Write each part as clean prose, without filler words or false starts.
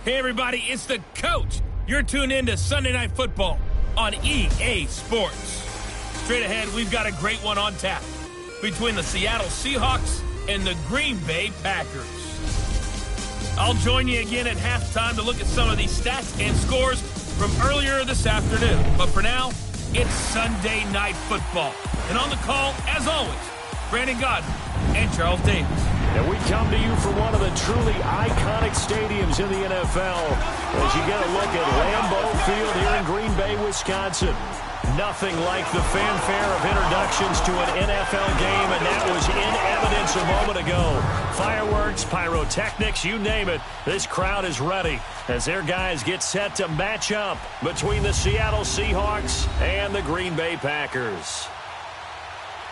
Hey, everybody, it's the coach. You're tuned in to Sunday Night Football on EA Sports. Straight ahead, we've got a great one on tap between the Seattle Seahawks and the Green Bay Packers. I'll join you again at halftime to look at some of these stats and scores from earlier this afternoon. But for now, it's Sunday Night Football. And on the call, as always, Brandon Godden and Charles Davis. And we come to you from one of the truly iconic stadiums in the NFL as you get a look at Lambeau Field here in Green Bay, Wisconsin. Nothing like the fanfare of introductions to an NFL game, and that was in evidence a moment ago. Fireworks, pyrotechnics, you name it, this crowd is ready as their guys get set to match up between the Seattle Seahawks and the Green Bay Packers.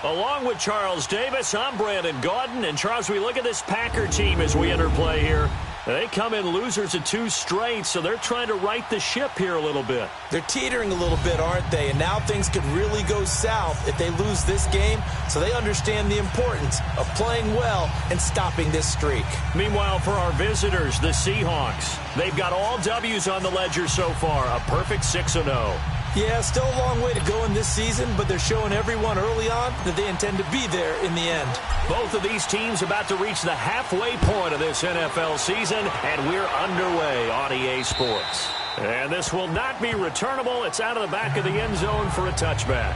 Along with Charles Davis, I'm Brandon Gaudin. And, Charles, we look at this Packer team as we enter play here. They come in losers of 2 straight, so they're trying to right the ship here a little bit. They're teetering a little bit, aren't they? And now things could really go south if they lose this game, so they understand the importance of playing well and stopping this streak. Meanwhile, for our visitors, the Seahawks, they've got all W's on the ledger so far, a perfect 6-0. Yeah, still a long way to go in this season, but they're showing everyone early on that they intend to be there in the end. Both of these teams about to reach the halfway point of this NFL season, and we're underway on EA Sports. And this will not be returnable. It's out of the back of the end zone for a touchback.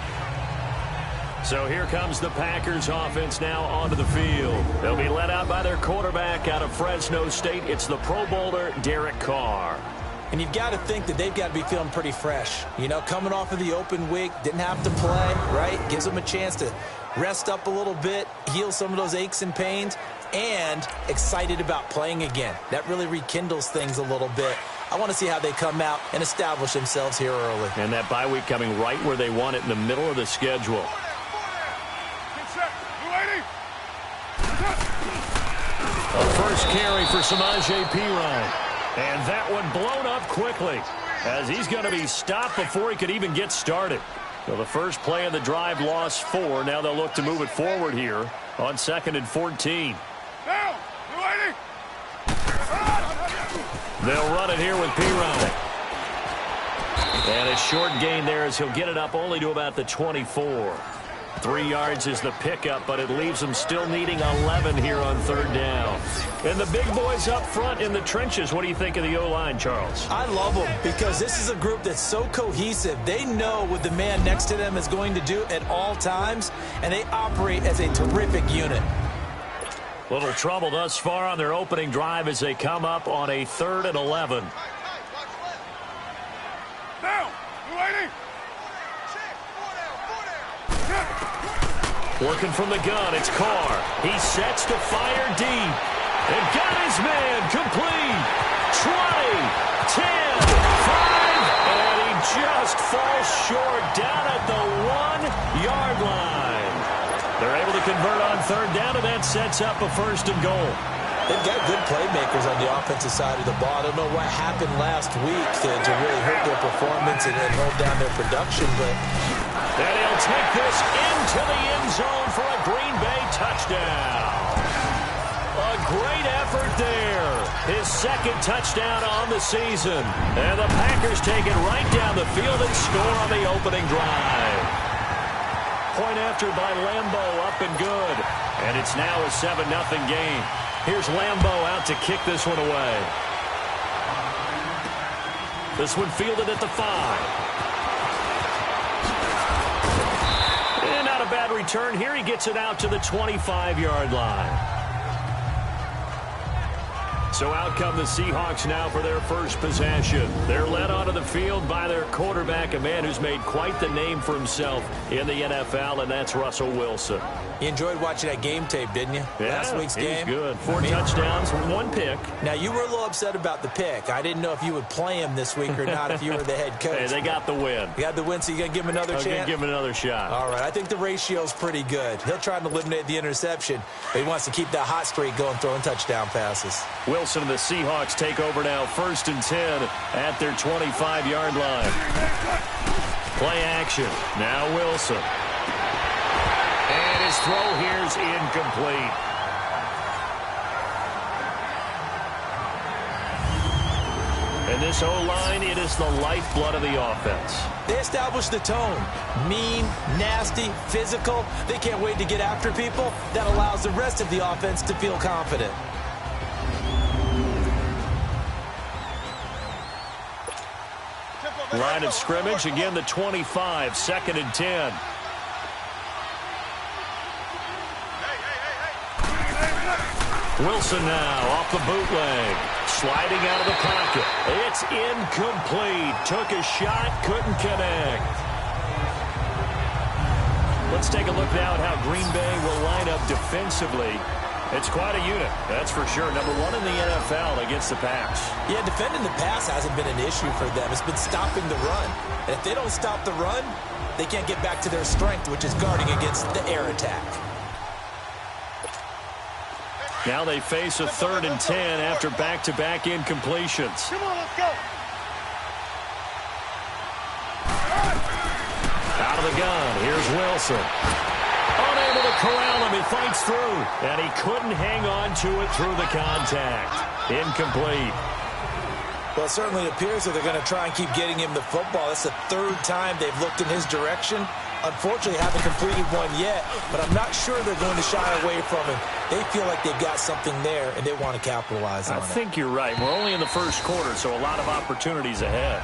So here comes the Packers offense now onto the field. They'll be led out by their quarterback out of Fresno State. It's the Pro Bowler, Derek Carr. And you've got to think that they've got to be feeling pretty fresh. You know, coming off of the open week, didn't have to play, right? Gives them a chance to rest up a little bit, heal some of those aches and pains, and excited about playing again. That really rekindles things a little bit. I want to see how they come out and establish themselves here early. And that bye week coming right where they want it in the middle of the schedule. A first carry for Samaje Perine. And that one blown up quickly as he's going to be stopped before he could even get started. So the first play of the drive lost 4. Now they'll look to move it forward here on 2nd and 14. They'll run it here with Perine. And a short gain there as he'll get it up only to about the 24. 3 yards is the pickup, but it leaves them still needing 11 here on 3rd down. And the big boys up front in the trenches. What do you think of the O-line, Charles? I love them because this is a group that's so cohesive. They know what the man next to them is going to do at all times, and they operate as a terrific unit. Little trouble thus far on their opening drive as they come up on a 3rd and 11. Working from the gun, it's Carr. He sets to fire deep. And got his man complete. 20, 10, 5, and he just falls short down at the 1-yard line. They're able to convert on 3rd down, and that sets up a 1st and goal. They've got good playmakers on the offensive side of the ball. I don't know what happened last week to really hurt their performance and hold down their production, but... And he'll take this into the end zone for a Green Bay touchdown. A great effort there. His 2nd touchdown on the season. And the Packers take it right down the field and score on the opening drive. Point after by Lambeau, up and good. And it's now a 7-0 game. Here's Lambeau out to kick this one away. This one fielded at the 5. And not a bad return here. He gets it out to the 25-yard line. So out come the Seahawks now for their first possession. They're led onto the field by their quarterback, a man who's made quite the name for himself in the NFL, and that's Russell Wilson. You enjoyed watching that game tape, didn't you? Yeah, Last week's game. Good. 4 touchdowns, 1 pick. Now, you were a little upset about the pick. I didn't know if you would play him this week or not if you were the head coach. Hey, they got the win. You got the win, so you're going to give him another chance? I'm going to give him another shot. All right, I think the ratio's pretty good. He'll try to eliminate the interception, but he wants to keep that hot streak going, throwing touchdown passes. Wilson and the Seahawks take over now, 1st and 10 at their 25-yard line. Play action. Now Wilson. And his throw here's incomplete. And this O-line, it is the lifeblood of the offense. They establish the tone. Mean, nasty, physical. They can't wait to get after people. That allows the rest of the offense to feel confident. Line of scrimmage, again the 25, 2nd and 10. Wilson now off the bootleg. Sliding out of the pocket. It's incomplete. Took a shot, couldn't connect. Let's take a look now at how Green Bay will line up defensively. It's quite a unit, that's for sure. Number 1 in the NFL against the pass. Yeah, defending the pass hasn't been an issue for them. It's been stopping the run. And if they don't stop the run, they can't get back to their strength, which is guarding against the air attack. Now they face a 3rd and 10 after back-to-back incompletions. Come on, let's go. Out of the gun, here's Wilson. Unable to corral him, he fights through. And he couldn't hang on to it through the contact. Incomplete. Well, it certainly appears that they're going to try and keep getting him the football. That's the 3rd time they've looked in his direction. Unfortunately, haven't completed one yet, but I'm not sure they're going to shy away from him. They feel like they've got something there, and they want to capitalize on it. I think you're right. We're only in the first quarter, so a lot of opportunities ahead.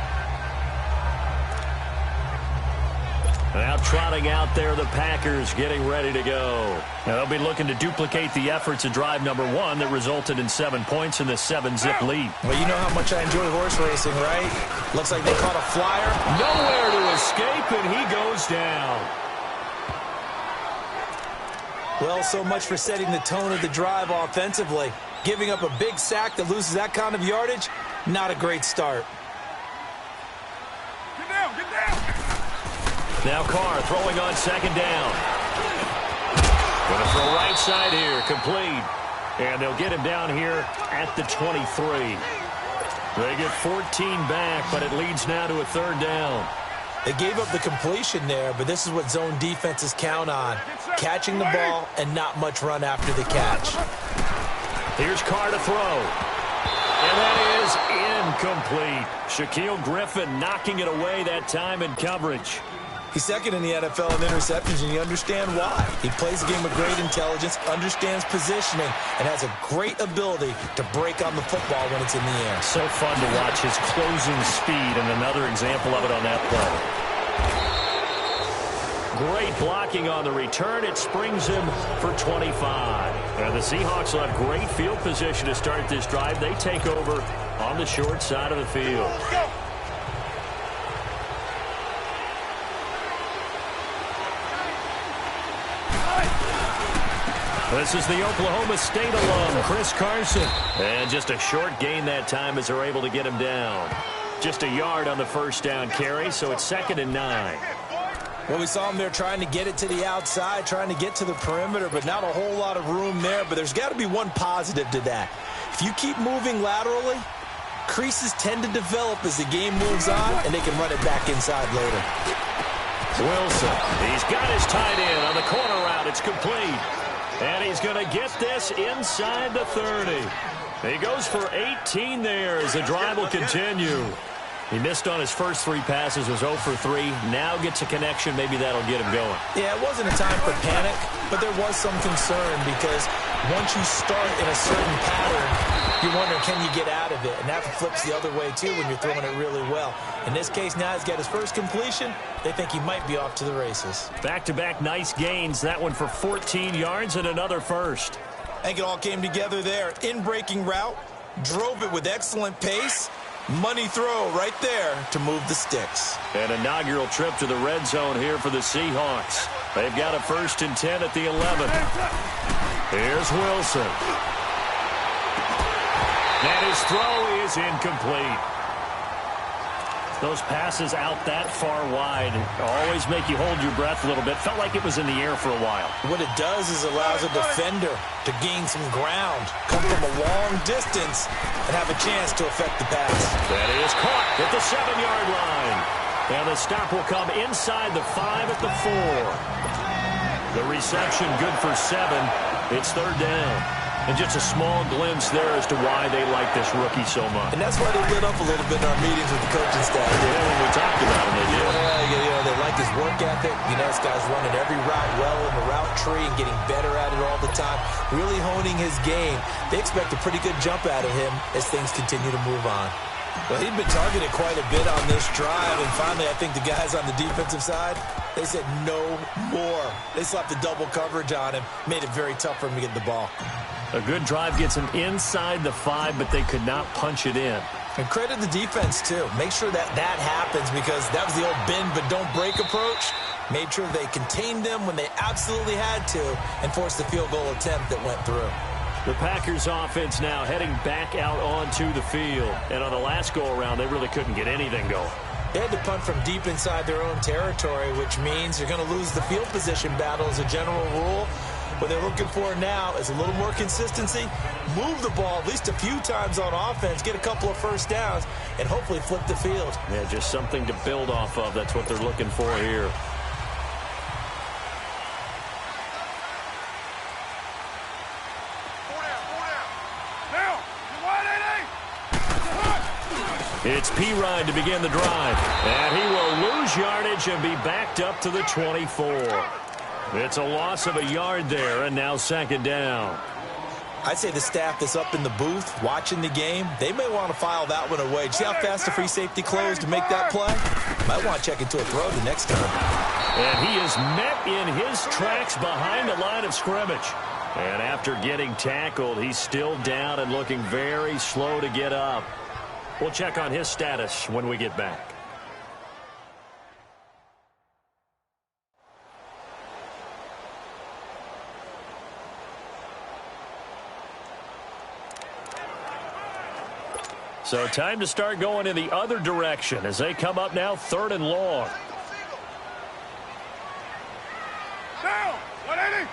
Now trotting out there, the Packers getting ready to go. Now they'll be looking to duplicate the efforts of drive number 1 that resulted in 7 points in the 7-zip lead. Well, you know how much I enjoy horse racing, right? Looks like they caught a flyer. Nowhere to escape, and he goes down. Well, so much for setting the tone of the drive offensively. Giving up a big sack that loses that kind of yardage, not a great start. Get down, get down. Now Carr throwing on 2nd down. Going to throw right side here, complete. And they'll get him down here at the 23. They get 14 back, but it leads now to a 3rd down. They gave up the completion there, but this is what zone defenses count on. Catching the ball and not much run after the catch. Here's Carr to throw. And that is incomplete. Shaquille Griffin knocking it away that time in coverage. He's 2nd in the NFL in interceptions, and you understand why. He plays a game of great intelligence, understands positioning, and has a great ability to break on the football when it's in the air. So fun to watch his closing speed, and another example of it on that play. Great blocking on the return. It springs him for 25. And the Seahawks will have great field position to start this drive. They take over on the short side of the field. This is the Oklahoma State alum, Chris Carson. And just a short gain that time as they're able to get him down. Just a yard on the 1st down carry, so it's 2nd and 9. Well, we saw him there trying to get it to the outside, trying to get to the perimeter, but not a whole lot of room there. But there's got to be one positive to that. If you keep moving laterally, creases tend to develop as the game moves on, and they can run it back inside later. Wilson, he's got his tight end on the corner route. It's complete. And he's going to get this inside the 30. He goes for 18 there as the drive will continue. He missed on his first 3 passes, was 0 for 3. Now gets a connection. Maybe that'll get him going. Yeah, it wasn't a time for panic, but there was some concern because once you start in a certain pattern, you're wondering, can you get out of it? And that flips the other way, too, when you're throwing it really well. In this case, now he's got his first completion. They think he might be off to the races. Back-to-back nice gains. That one for 14 yards and another first. I think it all came together there. In-breaking route, drove it with excellent pace. Money throw right there to move the sticks. An inaugural trip to the red zone here for the Seahawks. They've got a 1st and 10 at the 11. Here's Wilson. And his throw is incomplete. Those passes out that far wide always make you hold your breath a little bit. Felt like it was in the air for a while. What it does is allows a defender to gain some ground, come from a long distance, and have a chance to affect the pass. That is caught at the 7-yard line. And the stop will come inside the 5 at the 4. The reception good for 7. It's 3rd down. And just a small glimpse there as to why they like this rookie so much. And that's why they lit up a little bit in our meetings with the coaching staff. Yeah, when we talked about him, they did. Yeah, they like his work ethic. This guy's running every route well in the route tree and getting better at it all the time, really honing his game. They expect a pretty good jump out of him as things continue to move on. Well, he'd been targeted quite a bit on this drive, and finally I think the guys on the defensive side, they said no more. They slapped the double coverage on him, made it very tough for him to get the ball. A good drive gets him inside the 5, but they could not punch it in. And credit the defense, too. Make sure that happens because that was the old bend but don't break approach. Made sure they contained them when they absolutely had to and forced the field goal attempt that went through. The Packers offense now heading back out onto the field. And on the last go-around, they really couldn't get anything going. They had to punt from deep inside their own territory, which means you're going to lose the field position battle as a general rule. What they're looking for now is a little more consistency, move the ball at least a few times on offense, get a couple of first downs, and hopefully flip the field. Yeah, just something to build off of. That's what they're looking for here. It's P-Ride to begin the drive. And he will lose yardage and be backed up to the 24. It's a loss of a yard there, and now second down. I'd say the staff that's up in the booth watching the game, they may want to file that one away. See how fast the free safety closed to make that play? Might want to check into a throw the next time. And he is met in his tracks behind the line of scrimmage. And after getting tackled, he's still down and looking very slow to get up. We'll check on his status when we get back. So time to start going in the other direction as they come up now 3rd and long. Down, 180.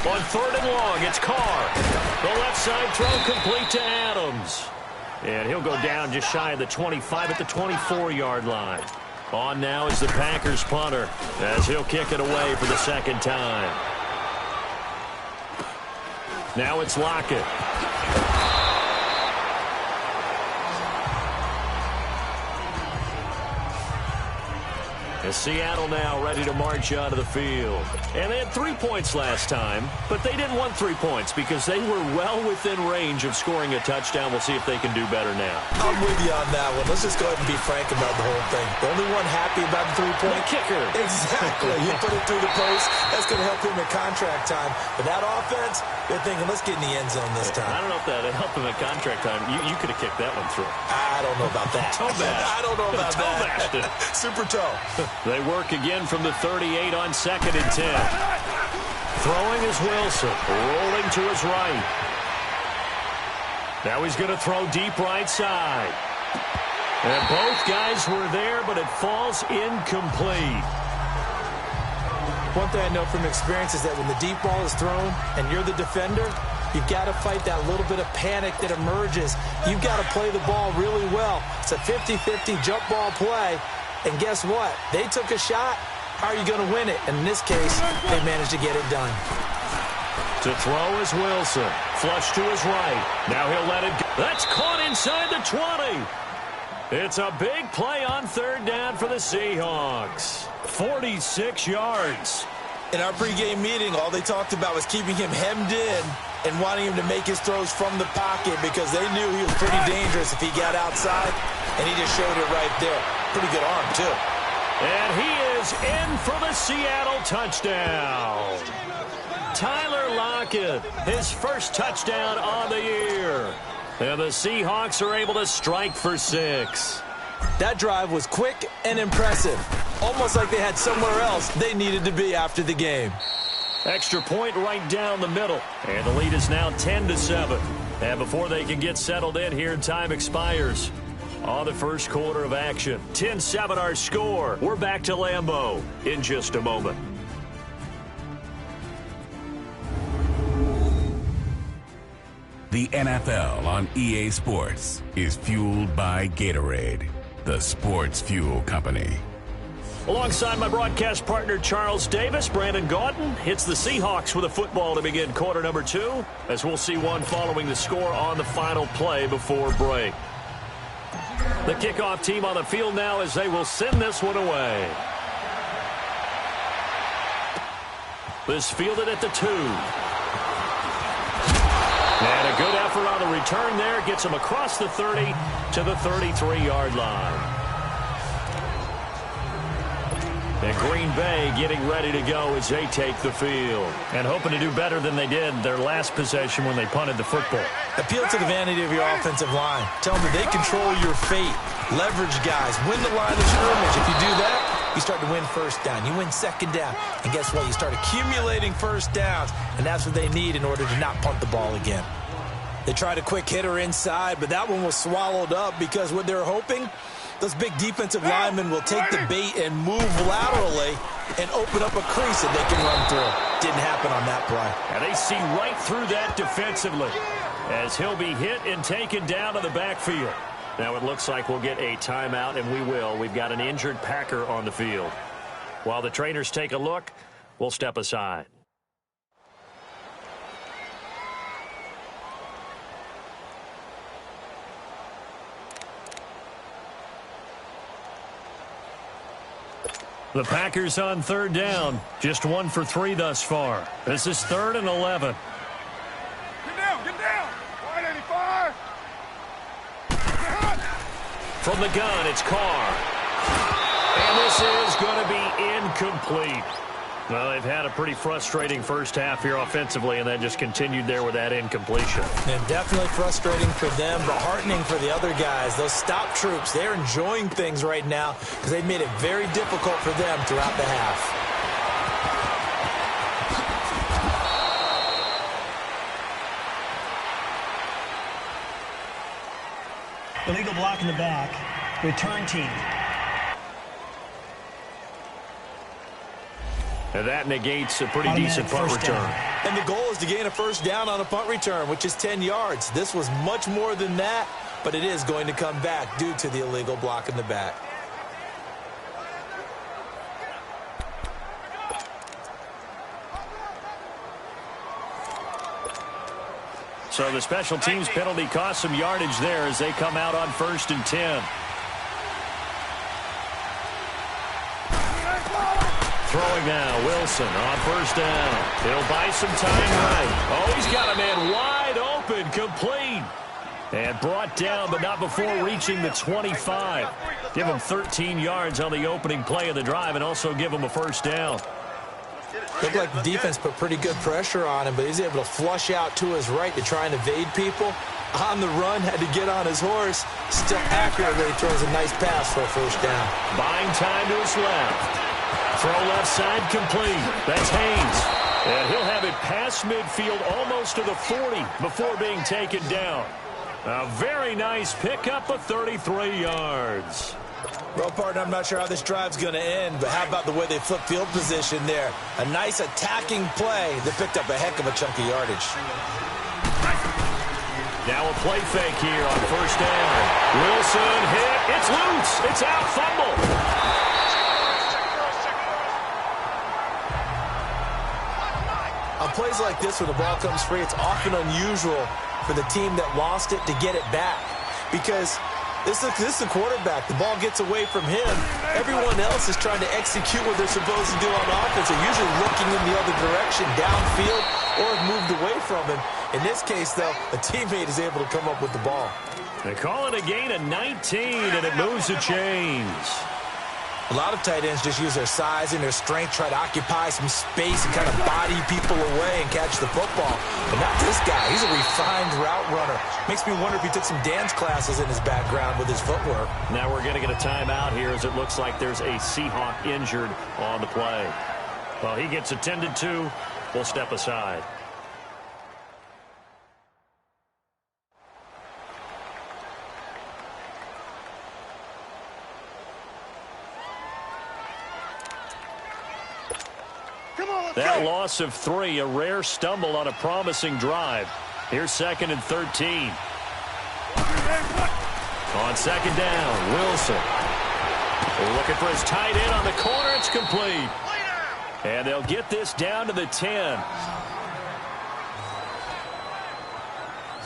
On 3rd and long, it's Carr. The left side throw complete to Adams. And he'll go down just shy of the 25 at the 24-yard line. On now is the Packers punter as he'll kick it away for the second time. Now it's Lockett. As Seattle now ready to march out of the field. And they had 3 points last time, but they didn't want 3 points because they were well within range of scoring a touchdown. We'll see if they can do better now. I'm with you on that one. Let's just go ahead and be frank about the whole thing. The only one happy about the 3-point kicker. Exactly. You put it through the post. That's going to help him at contract time. But that offense, they're thinking, let's get in the end zone this time. I don't know if that helped him at contract time. You could have kicked that one through. I don't know about that. Toe bash. I don't know about toe that. Bashed it. Super toe. They work again from the 38 on 2nd and 10. Throwing is Wilson. Rolling to his right. Now he's going to throw deep right side. And both guys were there, but it falls incomplete. One thing I know from experience is that when the deep ball is thrown and you're the defender, you've got to fight that little bit of panic that emerges. You've got to play the ball really well. It's a 50-50 jump ball play. And guess what? They took a shot. How are you going to win it? And in this case, they managed to get it done. To throw is Wilson. Flush to his right. Now he'll let it go. That's caught inside the 20. It's a big play on 3rd down for the Seahawks. 46 yards. In our pregame meeting, all they talked about was keeping him hemmed in and wanting him to make his throws from the pocket because they knew he was pretty dangerous if he got outside, and he just showed it right there. Pretty good arm, too. And he is in for the Seattle touchdown. Tyler Lockett, his first touchdown on the year. And the Seahawks are able to strike for 6. That drive was quick and impressive. Almost like they had somewhere else they needed to be after the game. Extra point right down the middle. And the lead is now 10-7. And before they can get settled in here, time expires on the first quarter of action. 10-7 our score. We're back to Lambeau in just a moment. The NFL on EA Sports is fueled by Gatorade, the sports fuel company. Alongside my broadcast partner, Charles Davis, Brandon Gaudin hits the Seahawks with a football to begin quarter number 2, as we'll see one following the score on the final play before break. The kickoff team on the field now as they will send this one away. This fielded at the 2. And a good effort on the return there. Gets him across the 30 to the 33-yard line. And Green Bay getting ready to go as they take the field. And hoping to do better than they did their last possession when they punted the football. Appeal to the vanity of your offensive line. Tell them that they control your fate. Leverage guys. Win the line of scrimmage. If you do that, you start to win first down. You win second down. And guess what? You start accumulating first downs. And that's what they need in order to not punt the ball again. They tried a quick hitter inside, but that one was swallowed up because what they're hoping, those big defensive linemen will take the bait and move laterally and open up a crease that they can run through. Didn't happen on that play. And they see right through that defensively as he'll be hit and taken down to the backfield. Now it looks like we'll get a timeout, and we will. We've got an injured Packer on the field. While the trainers take a look, we'll step aside. The Packers on third down. Just 1 for 3 thus far. This is 3rd and 11. Get down, get down. 185. From the gun, it's Carr. And this is going to be incomplete. Well, they've had a pretty frustrating first half here offensively, and that just continued there with that incompletion. And definitely frustrating for them, but heartening for the other guys. Those stop troops, they're enjoying things right now because they've made it very difficult for them throughout the half. Illegal block in the back. Return team. And that negates a pretty decent punt return. And the goal is to gain a first down on a punt return, which is 10 yards. This was much more than that, but it is going to come back due to the illegal block in the back. So the special teams penalty cost some yardage there as they come out on 1st and 10. Throwing now, Wilson on 1st down. He'll buy some time right. Oh, he's got a man wide open, complete. And brought down, but not before reaching the 25. Give him 13 yards on the opening play of the drive and also give him a first down. Looked like the defense put pretty good pressure on him, but he's able to flush out to his right to try and evade people. On the run, had to get on his horse. Still accurately throws a nice pass for a first down. Buying time to his left. Throw left side complete. That's Haynes. And he'll have it past midfield almost to the 40 before being taken down. A very nice pickup of 33 yards. Well, partner, I'm not sure how this drive's going to end, but how about the way they flip field position there? A nice attacking play that picked up a heck of a chunk of yardage. Now a play fake here on 1st down. Wilson hit. It's loose. It's out. Fumble. On plays like this where the ball comes free, it's often unusual for the team that lost it to get it back. Because this is a quarterback. The ball gets away from him. Everyone else is trying to execute what they're supposed to do on offense. They're usually looking in the other direction, downfield, or have moved away from him. In this case, though, a teammate is able to come up with the ball. They call it a gain of 19, and it moves the chains. A lot of tight ends just use their size and their strength, try to occupy some space and kind of body people away and catch the football. But not this guy. He's a refined route runner. Makes me wonder if he took some dance classes in his background with his footwork. Now we're going to get a timeout here as it looks like there's a Seahawk injured on the play. Well, he gets attended to. We'll step aside. That loss of 3, a rare stumble on a promising drive. Here's 2nd and 13. On 2nd down, Wilson. Looking for his tight end on the corner. It's complete. And they'll get this down to the 10.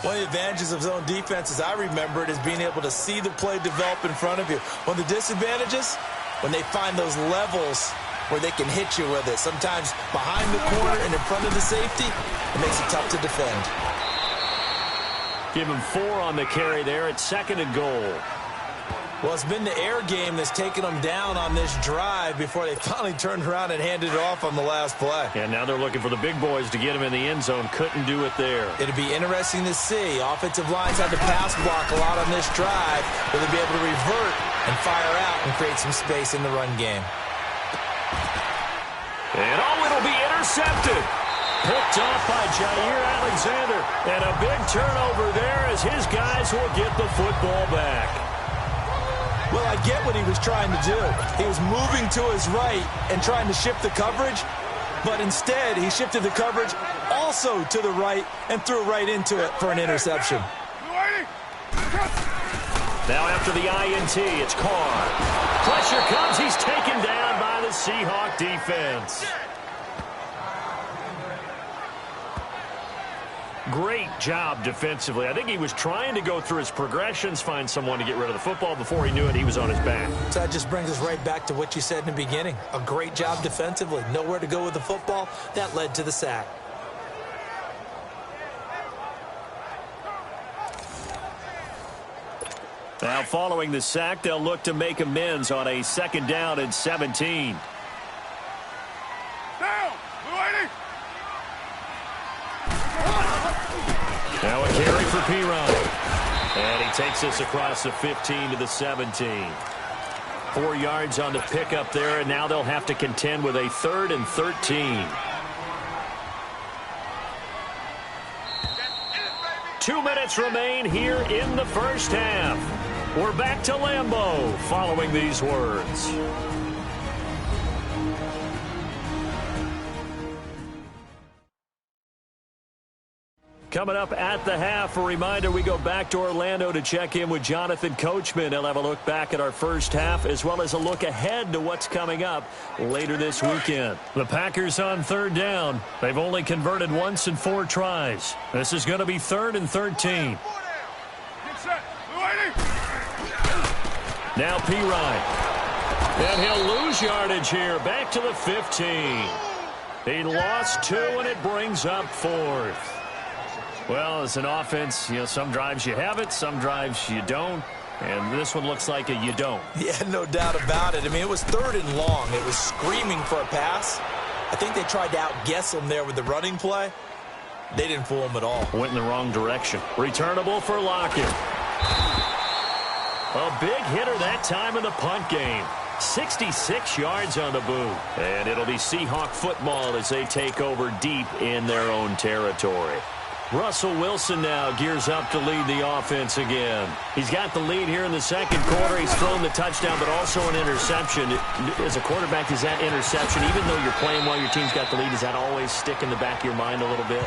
One of the advantages of zone defense, as I remember it, is being able to see the play develop in front of you. One of the disadvantages, when they find those levels where they can hit you with it. Sometimes behind the corner and in front of the safety, it makes it tough to defend. Give him 4 on the carry there. It's 2nd and goal. Well, it's been the air game that's taken them down on this drive before they finally turned around and handed it off on the last play. And now they're looking for the big boys to get him in the end zone. Couldn't do it there. It'll be interesting to see. Offensive lines had to pass block a lot on this drive. Will they be able to revert and fire out and create some space in the run game? And it'll be intercepted. Picked off by Jair Alexander. And a big turnover there as his guys will get the football back. Well, I get what he was trying to do. He was moving to his right and trying to shift the coverage, but instead he shifted the coverage also to the right and threw right into it for an interception. Now after the INT, it's Carr. Pressure comes. He's taken down by the Seahawk defense. Great job defensively. I think he was trying to go through his progressions, find someone to get rid of the football. Before he knew it, he was on his back. So that just brings us right back to what you said in the beginning. A great job defensively. Nowhere to go with the football. That led to the sack. Now following the sack, they'll look to make amends on a 2nd down and 17. Now a carry for Pirine. And he takes us across the 15 to the 17. 4 yards on the pickup there, and now they'll have to contend with a 3rd and 13. 2 minutes remain here in the first half. We're back to Lambeau following these words. Coming up at the half, a reminder, we go back to Orlando to check in with Jonathan Coachman. He'll have a look back at our first half as well as a look ahead to what's coming up later this weekend. The Packers on 3rd down. They've only converted once in 4 tries. This is going to be 3rd and 13. Now Pirine. And he'll lose yardage here. Back to the 15. He lost 2, and it brings up 4th. Well, as an offense, some drives you have it, some drives you don't. And this one looks like a you don't. Yeah, no doubt about it. I mean, it was 3rd and long. It was screaming for a pass. I think they tried to outguess him there with the running play. They didn't fool him at all. Went in the wrong direction. Returnable for Lockett. A big hitter that time in the punt game. 66 yards on the boot. And it'll be Seahawk football as they take over deep in their own territory. Russell Wilson now gears up to lead the offense again. He's got the lead here in the 2nd quarter. He's thrown the touchdown, but also an interception. As a quarterback, is that interception, even though you're playing while your team's got the lead, does that always stick in the back of your mind a little bit?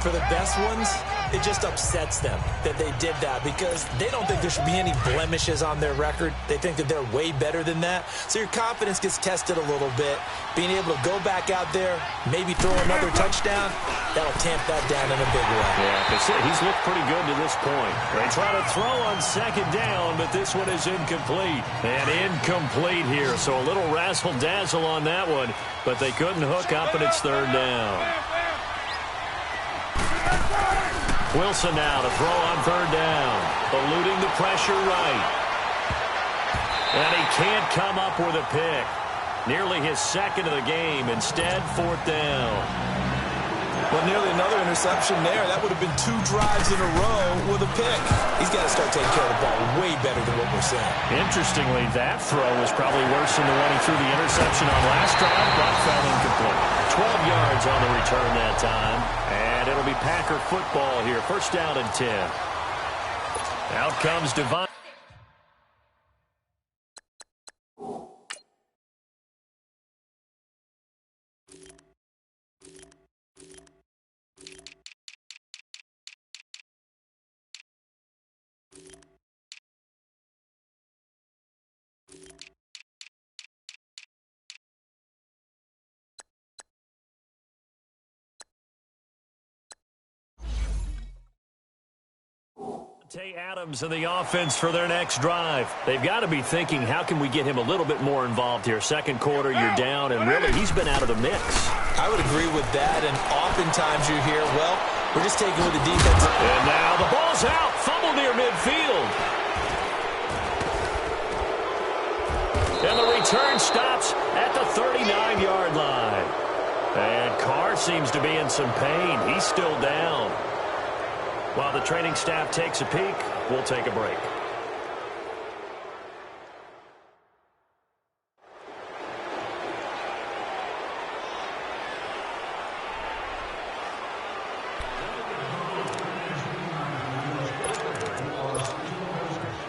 For the best ones, it just upsets them that they did that because they don't think there should be any blemishes on their record. They think that they're way better than that. So your confidence gets tested a little bit. Being able to go back out there, maybe throw another touchdown, that'll tamp that down in a big way. Yeah, he's looked pretty good to this point. They try to throw on 2nd down, but this one is incomplete. And incomplete here, so a little razzle-dazzle on that one, but they couldn't hook up, and it's 3rd down. Wilson now to throw on 3rd down. Eluding the pressure right. And he can't come up with a pick. Nearly his 2nd of the game. Instead, 4th down. Well, nearly another interception there. That would have been 2 drives in a row with a pick. He's got to start taking care of the ball way better than what we're seeing. Interestingly, that throw was probably worse than the one he threw the interception on last drive, but fell incomplete. 12 yards on the return that time. And it'll be Packer football here. 1st down and 10. Out comes Devine. Davante Adams in the offense for their next drive. They've got to be thinking, how can we get him a little bit more involved here? Second quarter, you're down, and really, he's been out of the mix. I would agree with that, and oftentimes you hear, well, we're just taking with the defense. And now the ball's out. Fumble near midfield. And the return stops at the 39-yard line. And Carr seems to be in some pain. He's still down. While the training staff takes a peek, we'll take a break.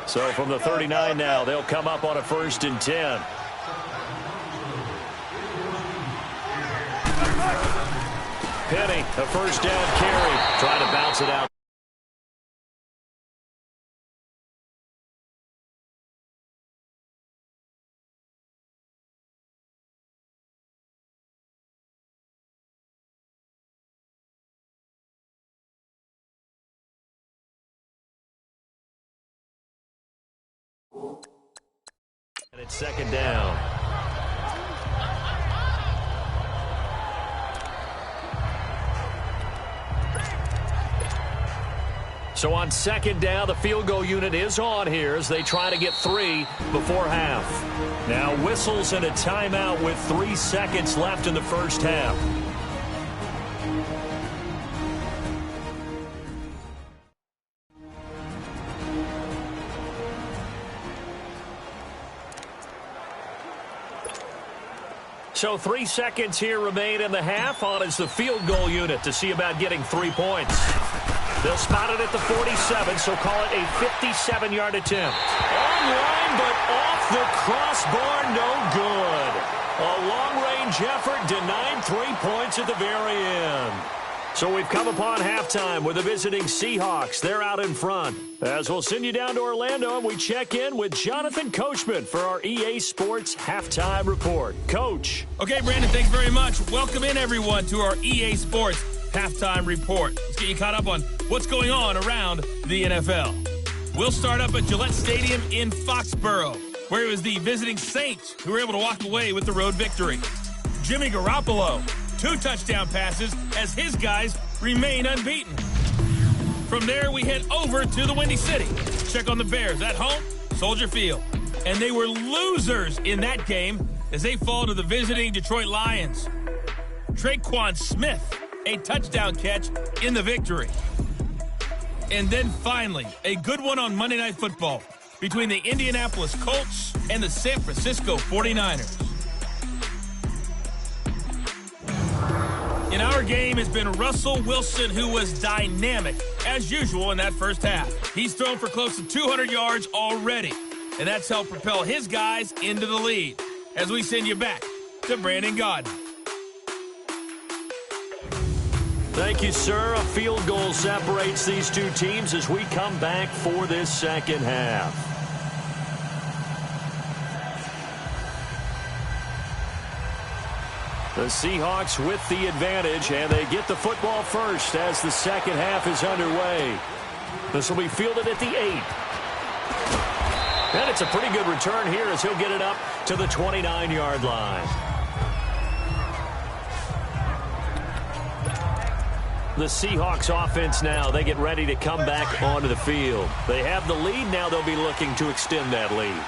So from the 39 now, they'll come up on a 1st and 10. Penny, a first down carry, trying to bounce it out. And it's 2nd down. So on 2nd down, the field goal unit is on here as they try to get 3 before half. Now whistles and a timeout with 3 seconds left in the first half. So 3 seconds here remain in the half. On is the field goal unit to see about getting 3 points. They'll spot it at the 47, so call it a 57-yard attempt. Online, but off the crossbar, no good. A long-range effort denied 3 points at the very end. So we've come upon halftime with the visiting Seahawks. They're out in front. As we'll send you down to Orlando, and we check in with Jonathan Coachman for our EA Sports Halftime Report. Coach. Okay, Brandon, thanks very much. Welcome in, everyone, to our EA Sports Halftime Report. Let's get you caught up on what's going on around the NFL. We'll start up at Gillette Stadium in Foxborough, where it was the visiting Saints who were able to walk away with the road victory. Jimmy Garoppolo, 2 touchdown passes as his guys remain unbeaten. From there, we head over to the Windy City. Check on the Bears at home, Soldier Field. And they were losers in that game as they fall to the visiting Detroit Lions. Traquan Smith, a touchdown catch in the victory. And then finally, a good one on Monday Night Football between the Indianapolis Colts and the San Francisco 49ers. In our game has been Russell Wilson, who was dynamic, as usual, in that first half. He's thrown for close to 200 yards already, and that's helped propel his guys into the lead. As we send you back to Brandon Gaudin. Thank you, sir. A field goal separates these two teams as we come back for this second half. The Seahawks with the advantage, and they get the football first as the second half is underway. This will be fielded at the 8. And it's a pretty good return here as he'll get it up to the 29-yard line. The Seahawks offense now, they get ready to come back onto the field. They have the lead, now they'll be looking to extend that lead.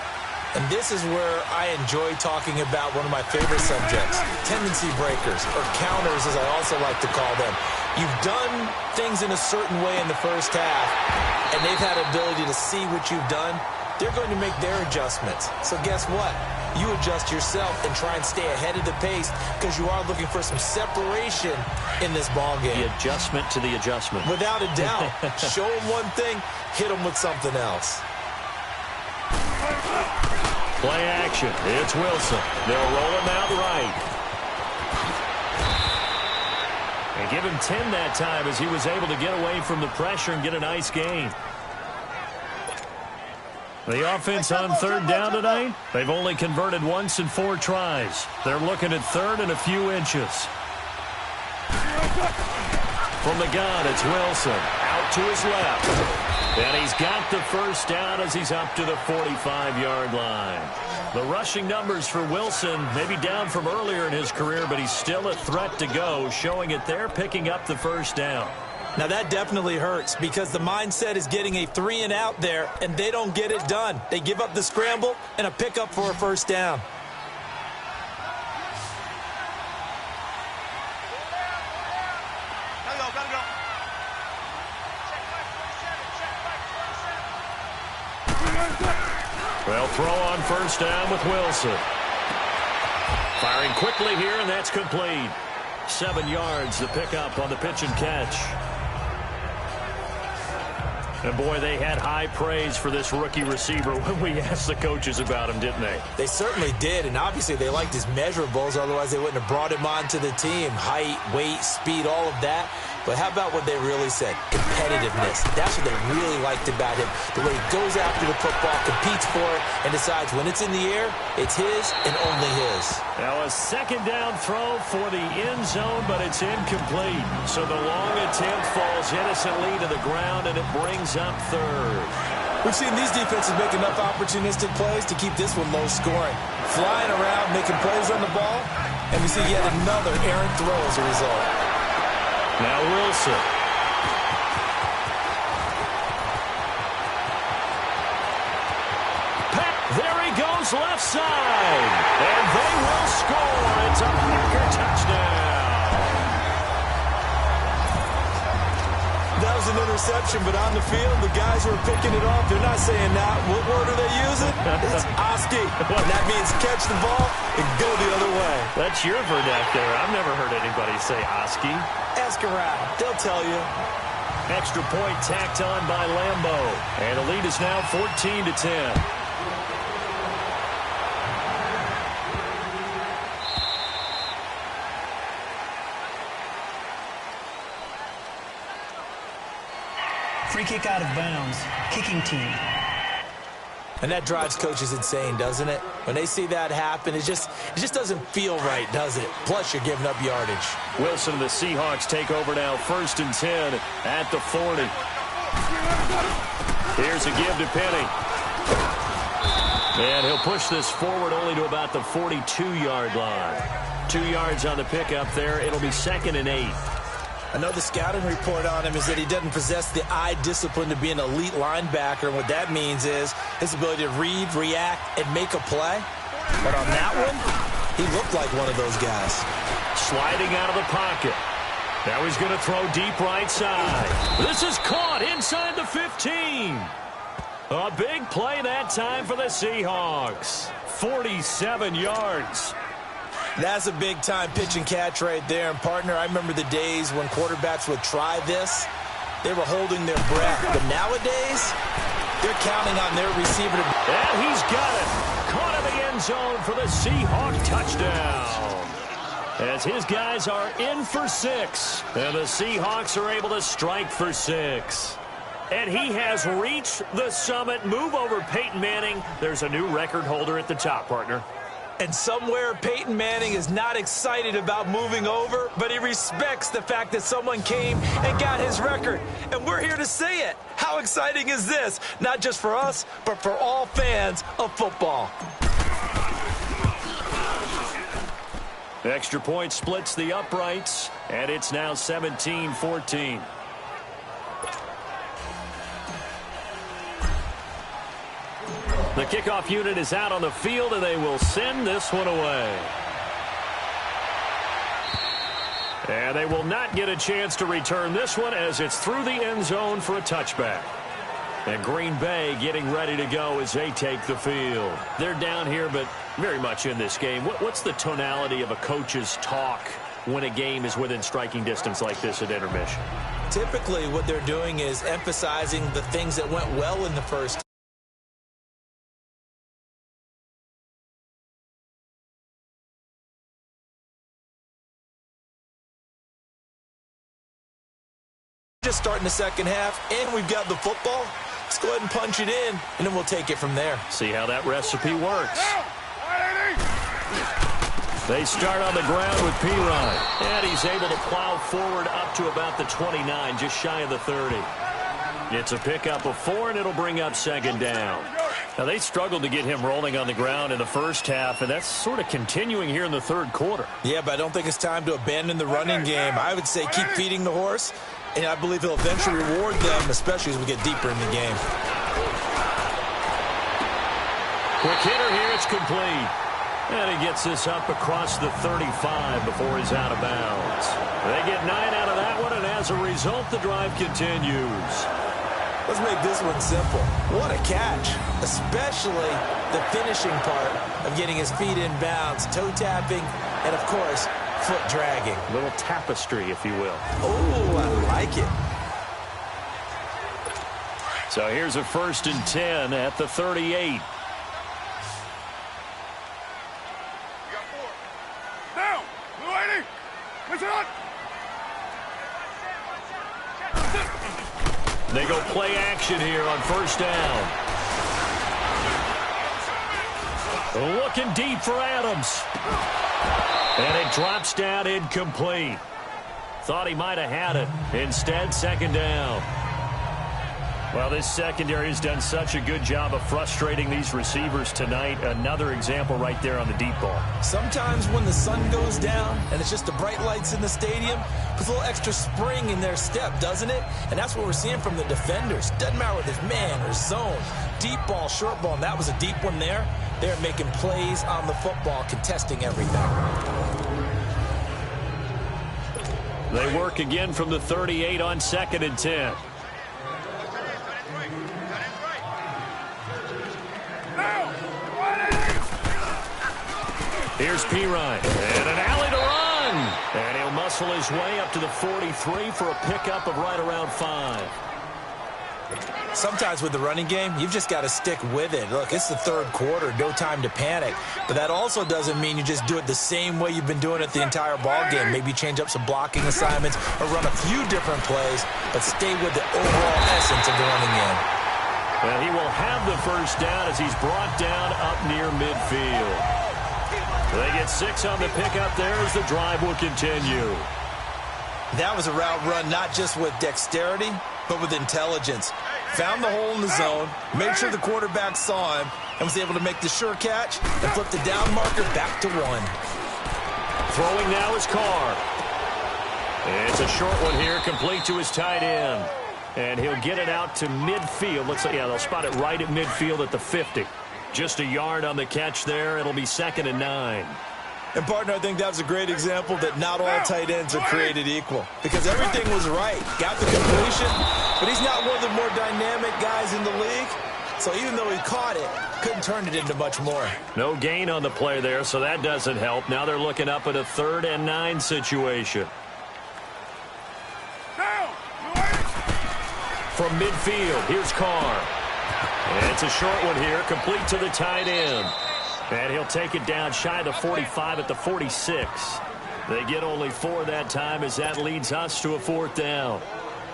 And this is where I enjoy talking about one of my favorite subjects, tendency breakers, or counters as I also like to call them. You've done things in a certain way in the first half, and they've had ability to see what you've done. They're going to make their adjustments. So guess what? You adjust yourself and try and stay ahead of the pace because you are looking for some separation in this ball game. The adjustment to the adjustment. Without a doubt. Show them one thing, hit them with something else. Play action. It's Wilson. They'll roll him out right. And give him 10 that time as he was able to get away from the pressure and get a nice gain. The offense on third down tonight, they've only converted once in 4 tries. They're looking at third and a few inches. From the gun, it's Wilson. Out to his left. And he's got the first down as he's up to the 45-yard line. The rushing numbers for Wilson may be down from earlier in his career, but he's still a threat to go, showing it there, picking up the first down. Now that definitely hurts because the mindset is getting a 3-and-out there, and they don't get it done. They give up the scramble and a pickup for a first down. Well, throw on first down with Wilson. Firing quickly here, and that's complete. 7 yards, the pickup on the pitch and catch. And, boy, they had high praise for this rookie receiver when we asked the coaches about him, didn't they? They certainly did, and obviously they liked his measurables. Otherwise, they wouldn't have brought him onto the team. Height, weight, speed, all of that. But how about what they really said? Competitiveness. That's what they really liked about him. The way he goes after the football, competes for it, and decides when it's in the air, it's his and only his. Now a second down throw for the end zone, but it's incomplete. So the long attempt falls innocently to the ground, and it brings up third. We've seen these defenses make enough opportunistic plays to keep this one low scoring. Flying around, making plays on the ball, and we see yet another errant throw as a result. Now Wilson. There he goes left side. And they will score. It's a Packer touchdown. That was an interception, but on the field, the guys who are picking it off, they're not saying that. What word are they using? It's Oski. And that means catch the ball and go the other way. That's your vernacular. I've never heard anybody say Oski. Ask around. They'll tell you. Extra point tacked on by Lambeau. And the lead is now 14-10. Free kick out of bounds. Kicking team. And that drives coaches insane, doesn't it? When they see that happen, it just doesn't feel right, does it? Plus, you're giving up yardage. Wilson and the Seahawks take over now, 1st and 10 at the 40. Here's a give to Penny. And he'll push this forward only to about the 42-yard line. 2 yards on the pickup there. It'll be 2nd and 8. I know the scouting report on him is that he doesn't possess the eye discipline to be an elite linebacker. And what that means is his ability to read, react, and make a play. But on that one, he looked like one of those guys. Sliding out of the pocket. Now he's going to throw deep right side. This is caught inside the 15. A big play that time for the Seahawks. 47 yards. That's a big-time pitch and catch right there. And, partner, I remember the days when quarterbacks would try this. They were holding their breath. But nowadays, they're counting on their receiver to... And he's got it. Caught in the end zone for the Seahawk touchdown. As his guys are in for 6. And the Seahawks are able to strike for 6. And he has reached the summit. Move over Peyton Manning. There's a new record holder at the top, partner. And somewhere Peyton Manning is not excited about moving over, but he respects the fact that someone came and got his record. And we're here to say it. How exciting is this? Not just for us, but for all fans of football. Extra point splits the uprights, and it's now 17-14. The kickoff unit is out on the field, and they will send this one away. And they will not get a chance to return this one as it's through the end zone for a touchback. And Green Bay getting ready to go as they take the field. They're down here, but very much in this game. What's the tonality of a coach's talk when a game is within striking distance like this at intermission? Typically, what they're doing is emphasizing the things that went well in the first. Just starting the second half, and we've got the football. Let's go ahead and punch it in, and then we'll take it from there. See how that recipe works. They start on the ground with Pirine, and he's able to plow forward up to about the 29, just shy of the 30. It's a pickup of 4, and it'll bring up second down. Now, they struggled to get him rolling on the ground in the first half, and that's sort of continuing here in the third quarter. Yeah, but I don't think it's time to abandon the running game. I would say keep feeding the horse, and I believe he'll eventually reward them, especially as we get deeper in the game. Quick hitter here, it's complete. And he gets this up across the 35 before he's out of bounds. They get 9 out of that one, and as a result, the drive continues. Let's make this one simple. What a catch, especially the finishing part of getting his feet in bounds, toe tapping, and, of course, foot dragging. A little tapestry, if you will. Oh, I like it. So here's a 1st and 10 at the 38. They go play action here on 1st down. Looking deep for Adams. And it drops down incomplete. Thought he might have had it. Instead, 2nd down. Well, this secondary has done such a good job of frustrating these receivers tonight. Another example right there on the deep ball. Sometimes when the sun goes down and it's just the bright lights in the stadium, puts a little extra spring in their step, doesn't it? And that's what we're seeing from the defenders. Doesn't matter whether it's man or zone. Deep ball, short ball, and that was a deep one there. They're making plays on the football, contesting everything. They work again from the 38 on 2nd and 10. Here's Pirine, and an alley to run. And he'll muscle his way up to the 43 for a pickup of right around 5. Sometimes with the running game, you've just got to stick with it. Look, it's the 3rd quarter, no time to panic. But that also doesn't mean you just do it the same way you've been doing it the entire ball game. Maybe change up some blocking assignments or run a few different plays, but stay with the overall essence of the running game. And he will have the 1st down as he's brought down up near midfield. They get 6 on the pickup there as the drive will continue. That was a route run not just with dexterity, but with intelligence. Found the hole in the zone, made sure the quarterback saw him, and was able to make the sure catch and flip the down marker back to 1. Throwing now is Carr. It's a short one here, complete to his tight end. And he'll get it out to midfield. Looks like, yeah, they'll spot it right at midfield at the 50. Just a yard on the catch there. It'll be 2nd and 9. And, partner, I think that was a great example that not all tight ends are created equal. Because everything was right. Got the completion, but he's not one of the more dynamic guys in the league. So even though he caught it, couldn't turn it into much more. No gain on the play there, so that doesn't help. Now they're looking up at a 3rd and 9 situation. From midfield, here's Carr. And it's a short one here, complete to the tight end. And he'll take it down shy of the 45 at the 46. They get only 4 that time as that leads us to a 4th down.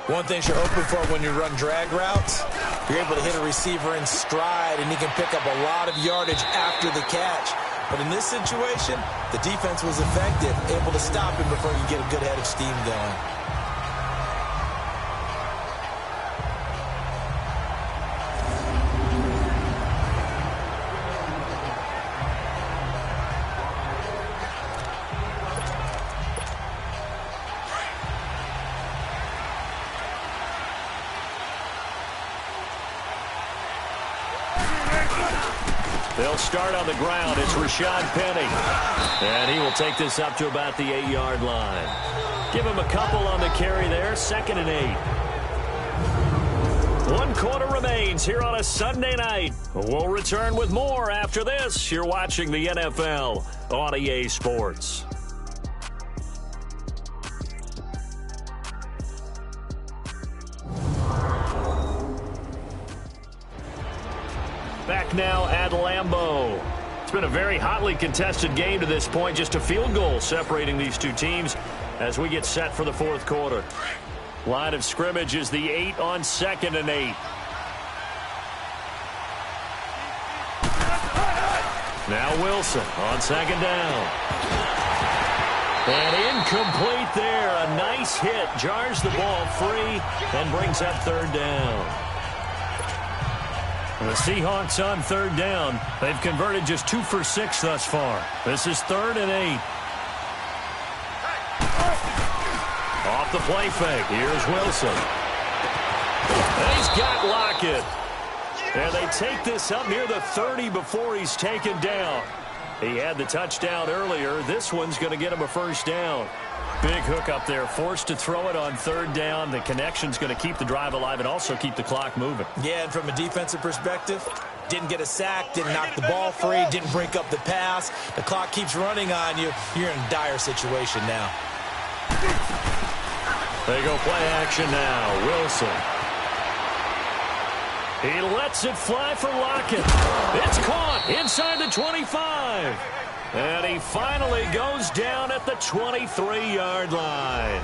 One thing you're hoping for when you run drag routes, you're able to hit a receiver in stride, and he can pick up a lot of yardage after the catch. But in this situation, the defense was effective, able to stop him before you get a good head of steam going. They'll start on the ground. It's Rashad Penny. And he will take this up to about the 8-yard line. Give him a couple on the carry there. 2nd and 8. 1 quarter remains here on a Sunday night. We'll return with more after this. You're watching the NFL on EA Sports. Back now at Lambeau. It's been a very hotly contested game to this point. Just a field goal separating these two teams as we get set for the 4th quarter. Line of scrimmage is the 8 on 2nd and 8. Now Wilson on 2nd down. And incomplete there. A nice hit. Jars the ball free and brings up third down. And the Seahawks on third down. They've converted just 2 for 6 thus far. This is 3rd and 8. Off the play fake. Here's Wilson. And he's got Lockett. And they take this up near the 30 before he's taken down. He had the touchdown earlier. This one's going to get him a first down. Big hook up there. Forced to throw it on third down. The connection's going to keep the drive alive and also keep the clock moving. Yeah, and from a defensive perspective, didn't get a sack, didn't knock the ball free, didn't break up the pass. The clock keeps running on you. You're in a dire situation now. They go play action now. Wilson. He lets it fly for Lockett. It's caught inside the 25. And he finally goes down at the 23-yard line.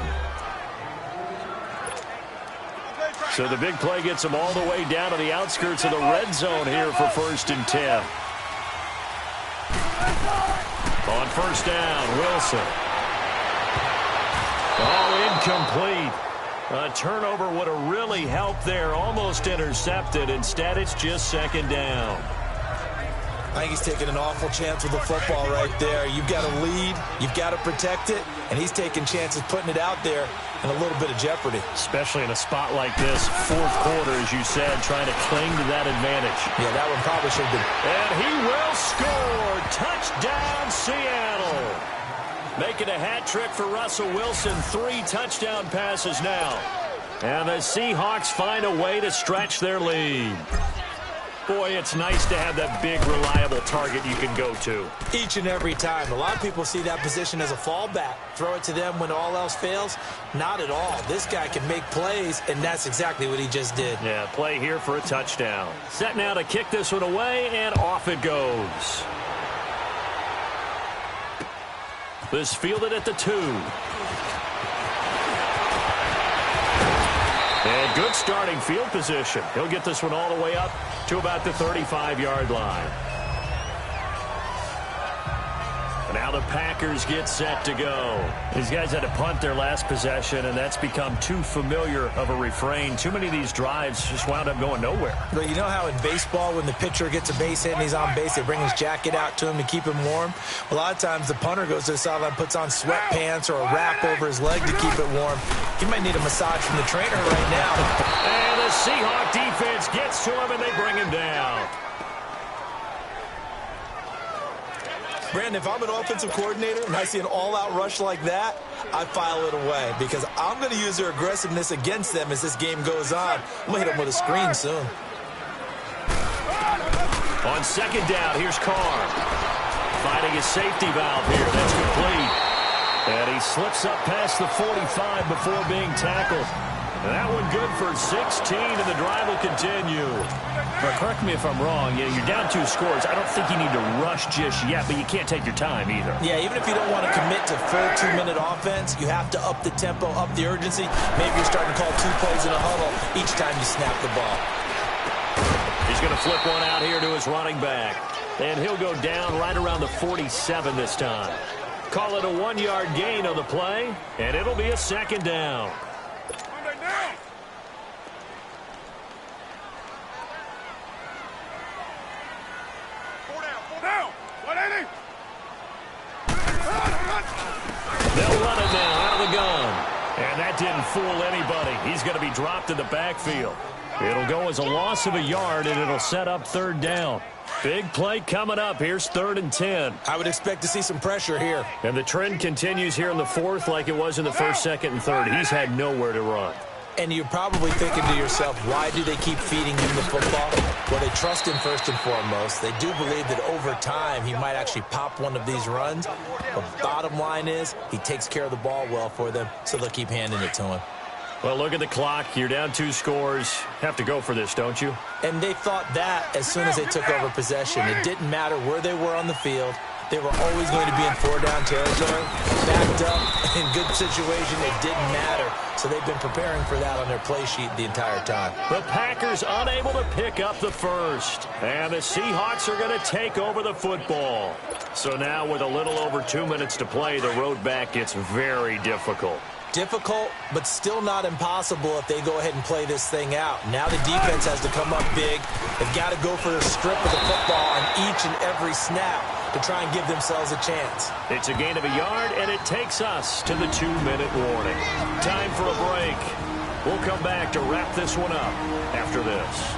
So the big play gets him all the way down to the outskirts of the red zone here for 1st and 10. On first down, Wilson. Oh, incomplete. A turnover would have really helped there. Almost intercepted. Instead, it's just 2nd down. I think he's taking an awful chance with the football right there. You've got to lead. You've got to protect it. And he's taking chances putting it out there in a little bit of jeopardy. Especially in a spot like this, 4th quarter, as you said, trying to cling to that advantage. Yeah, that one probably should have been. And he will score. Touchdown, Seattle. Making a hat trick for Russell Wilson. 3 touchdown passes now. And the Seahawks find a way to stretch their lead. Boy, it's nice to have that big, reliable target you can go to. Each and every time. A lot of people see that position as a fallback. Throw it to them when all else fails. Not at all. This guy can make plays, and that's exactly what he just did. Yeah, play here for a touchdown. Set now to kick this one away, and off it goes. This fielded at the 2. And good starting field position. He'll get this one all the way up to about the 35-yard line. And now the Packers get set to go. These guys had to punt their last possession, and that's become too familiar of a refrain. Too many of these drives just wound up going nowhere. But you know how in baseball, when the pitcher gets a base hit and he's on base, they bring his jacket out to him to keep him warm? A lot of times the punter goes to the sideline, puts on sweatpants or a wrap over his leg to keep it warm. He might need a massage from the trainer right now. And the Seahawk defense gets to him, and they bring him down. Brandon, if I'm an offensive coordinator and I see an all-out rush like that, I file it away because I'm going to use their aggressiveness against them as this game goes on. I'm going to hit them with a screen soon. On 2nd down, here's Carr. Finding his safety valve here. That's complete. And he slips up past the 45 before being tackled. And that one good for 16, and the drive will continue. But correct me if I'm wrong. Yeah, you're down 2 scores. I don't think you need to rush just yet, but you can't take your time either. Yeah, even if you don't want to commit to full 2-minute offense, you have to up the tempo, up the urgency. Maybe you're starting to call 2 plays in a huddle each time you snap the ball. He's going to flip one out here to his running back. And he'll go down right around the 47 this time. Call it a 1-yard gain on the play, and it'll be a 2nd down. They'll run it now out of the gun. And that didn't fool anybody. He's going to be dropped in the backfield. It'll go as a loss of a yard, and it'll set up 3rd down. Big play coming up. Here's 3rd and 10. I would expect to see some pressure here. And the trend continues here in the 4th like it was in the 1st, 2nd, and 3rd. He's had nowhere to run. And you're probably thinking to yourself, why do they keep feeding him the football? Well, they trust him first and foremost. They do believe that over time he might actually pop one of these runs. The bottom line is he takes care of the ball well for them, so they'll keep handing it to him. Well, look at the clock. You're down 2 scores. Have to go for this, don't you? And they thought that as soon as they took over possession. It didn't matter where they were on the field. They were always going to be in 4-down territory, backed up, in good situation. It didn't matter. So they've been preparing for that on their play sheet the entire time. The Packers unable to pick up the first. And the Seahawks are going to take over the football. So now with a little over 2 minutes to play, the road back gets very difficult. Difficult, but still not impossible if they go ahead and play this thing out. Now the defense has to come up big. They've got to go for the strip of the football on each and every snap to try and give themselves a chance. It's a gain of a yard, and it takes us to the 2-minute warning. Time for a break. We'll come back to wrap this one up after this.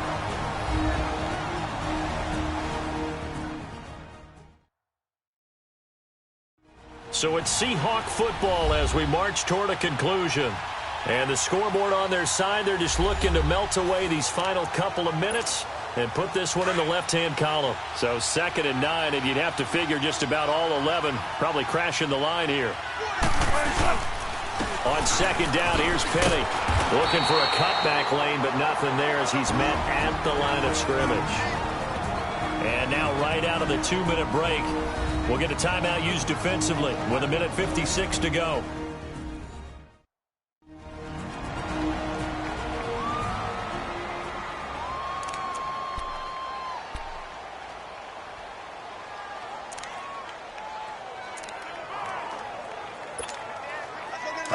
So it's Seahawk football as we march toward a conclusion. And the scoreboard on their side, they're just looking to melt away these final couple of minutes and put this one in the left-hand column. So 2nd and 9, and you'd have to figure just about all 11 probably crashing the line here. On 2nd down, here's Penny. Looking for a cutback lane, but nothing there as he's met at the line of scrimmage. And now right out of the 2-minute break, we'll get a timeout used defensively with 1:56 to go.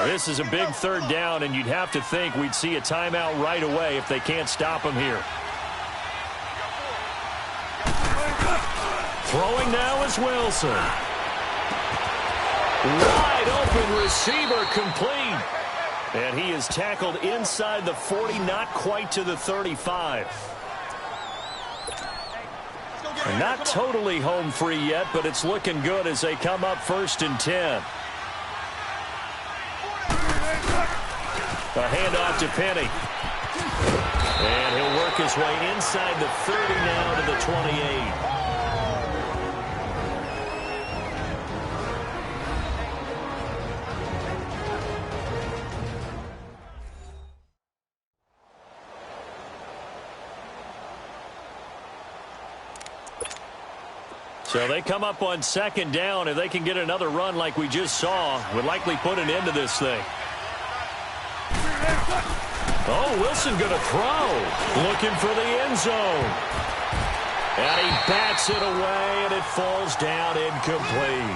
This is a big 3rd down, and you'd have to think we'd see a timeout right away if they can't stop him here. Throwing now is Wilson. Wide open receiver complete. And he is tackled inside the 40, not quite to the 35. And not totally home free yet, but it's looking good as they come up 1st and 10. A handoff to Penny. And he'll work his way inside the 30 now to the 28. So they come up on 2nd down. If they can get another run like we just saw, would likely put an end to this thing. Oh, Wilson going to throw. Looking for the end zone. And he bats it away, and it falls down incomplete.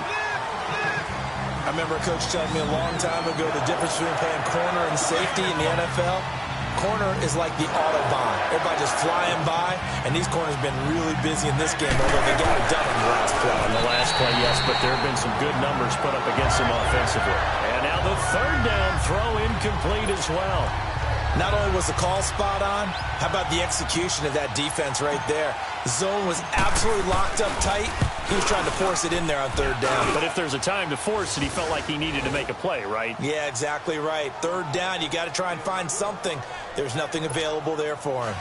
I remember a coach telling me a long time ago the difference between playing corner and safety in the NFL. Corner is like the Autobahn. Everybody just flying by, and these corners have been really busy in this game, although they got it done on the last play. On the last play, yes, but there have been some good numbers put up against them offensively. And now the 3rd down throw incomplete as well. Not only was the call spot on, how about the execution of that defense right there? The zone was absolutely locked up tight. He was trying to force it in there on 3rd down. But if there's a time to force it, he felt like he needed to make a play, right? Yeah, exactly right. 3rd down, you got to try and find something. There's nothing available there for him.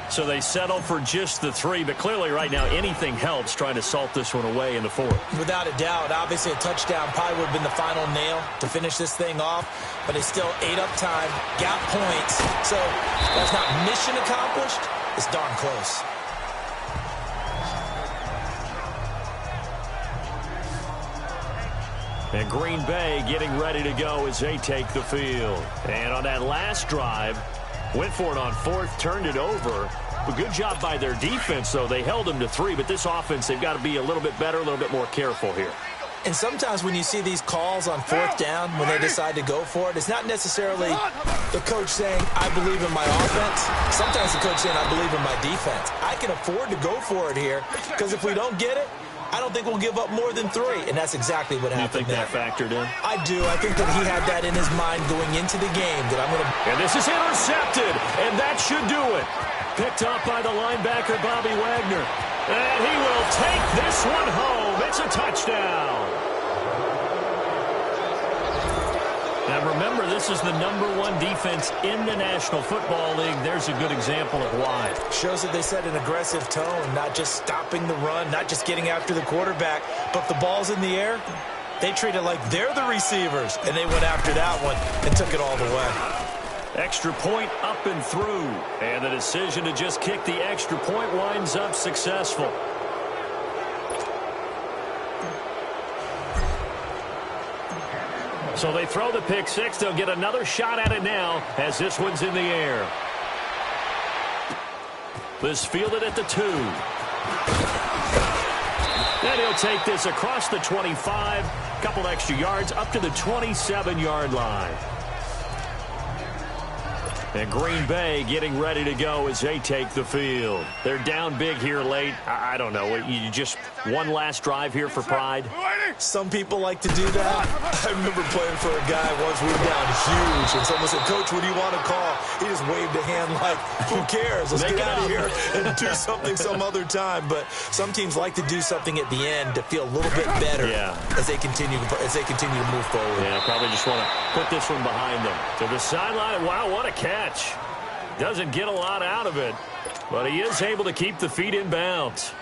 So they settle for just the 3, but clearly right now anything helps trying to salt this one away in the 4th. Without a doubt, obviously a touchdown probably would have been the final nail to finish this thing off, but they still ate up time, got points, so that's not mission accomplished. It's darn close. And Green Bay getting ready to go as they take the field. And on that last drive, went for it on 4th, turned it over. A good job by their defense, though. They held them to 3, but this offense, they've got to be a little bit better, a little bit more careful here. And sometimes when you see these calls on 4th down, when they decide to go for it, it's not necessarily the coach saying, I believe in my offense. Sometimes the coach saying, I believe in my defense. I can afford to go for it here, because if we don't get it, I don't think we'll give up more than 3, and that's exactly what happened. You think that factored in? I do. I think that he had that in his mind going into the game, that I'm going to... And this is intercepted, and that should do it. Picked up by the linebacker, Bobby Wagner. And he will take this one home. It's a touchdown. Now remember, this is the #1 defense in the National Football League. There's a good example of why. Shows that they set an aggressive tone, not just stopping the run, not just getting after the quarterback, but the ball's in the air. They treat it like they're the receivers, and they went after that one and took it all the way. Extra point up and through. And the decision to just kick the extra point winds up successful. So they throw the pick 6. They'll get another shot at it now as this one's in the air. This fielded at the 2. And he'll take this across the 25, a couple extra yards up to the 27-yard line. And Green Bay getting ready to go as they take the field. They're down big here late. I don't know. You just one last drive here for pride? Some people like to do that. I remember playing for a guy once. We were down huge, and someone said, "Coach, what do you want to call?" He just waved a hand like, "Who cares? Let's get out of here and do something some other time." But some teams like to do something at the end to feel a little bit better as they continue to move forward. Yeah, probably just want to put this one behind them. To the sideline. Wow, what a catch. Doesn't get a lot out of it, but he is able to keep the feet in bounds.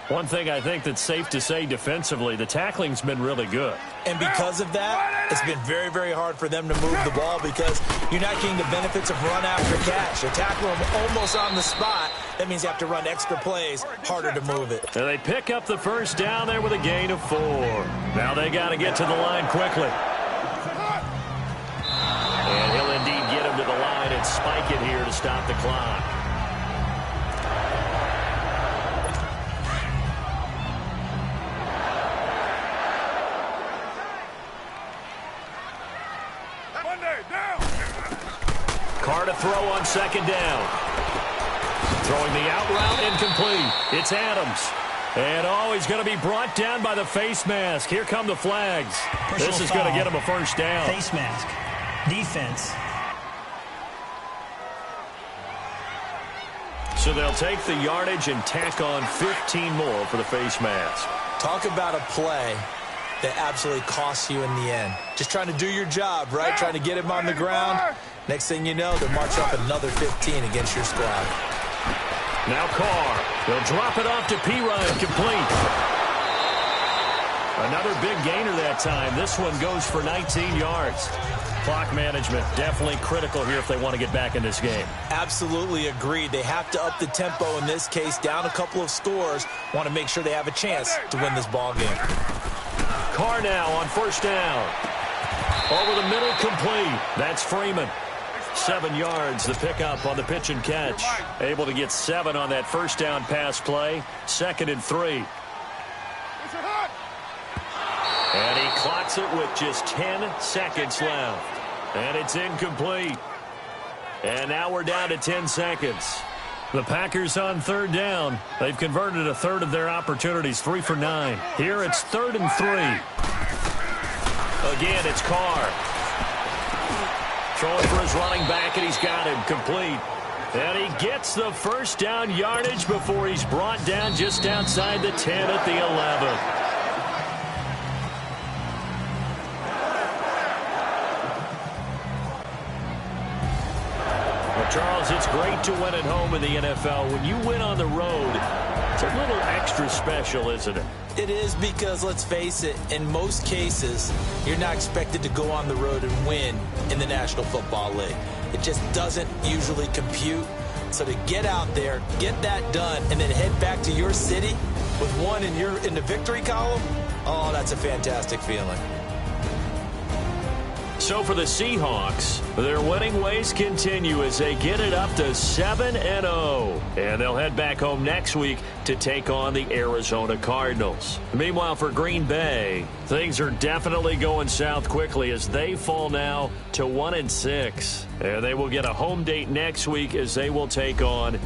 One thing I think that's safe to say defensively, the tackling's been really good. And because of that, it's been very, very hard for them to move the ball because you're not getting the benefits of run after catch. They tackle them almost on the spot. That means you have to run extra plays, harder to move it. And they pick up the first down there with a gain of 4. Now they got to get to the line quickly. And he'll indeed get him to the line and spike it here to stop the clock. Carr to throw on second down. Throwing the out route, incomplete. It's Adams. And he's going to be brought down by the face mask. Here come the flags. This is going to get him a first down. Face mask. Defense. So they'll take the yardage and tack on 15 more for the face mask. Talk about a play that absolutely costs you in the end. Just trying to do your job, right? Trying to get him on the ground. Next thing you know, they'll march up another 15 against your squad. Now Carr. They'll drop it off to P-Ryan, complete. Another big gainer that time. This one goes for 19 yards. Clock management definitely critical here if they want to get back in this game. Absolutely agreed. They have to up the tempo in this case, down a couple of scores. Want to make sure they have a chance to win this ball game. Carr now on first down. Over the middle, complete. That's Freeman. 7 yards, the pickup on the pitch and catch. Able to get 7 on that first down pass play. 2nd and 3. And he clocks it with just 10 seconds left. And it's incomplete. And now we're down to 10 seconds. The Packers on third down. They've converted a third of their opportunities, 3 for 9. Here it's 3rd and 3. Again, it's Carr. Throwing for his running back, and he's got him complete. And he gets the first down yardage before he's brought down just outside the 10 at the 11. Well, Charles, it's great to win at home in the NFL. When you win on the road, it's a little extra special, isn't it? It is because, let's face it, in most cases, you're not expected to go on the road and win in the National Football League. It just doesn't usually compute. So to get out there, get that done, and then head back to your city with one in the victory column, oh, that's a fantastic feeling. So for the Seahawks, their winning ways continue as they get it up to 7-0. And they'll head back home next week to take on the Arizona Cardinals. Meanwhile, for Green Bay, things are definitely going south quickly as they fall now to 1-6. And they will get a home date next week as they will take on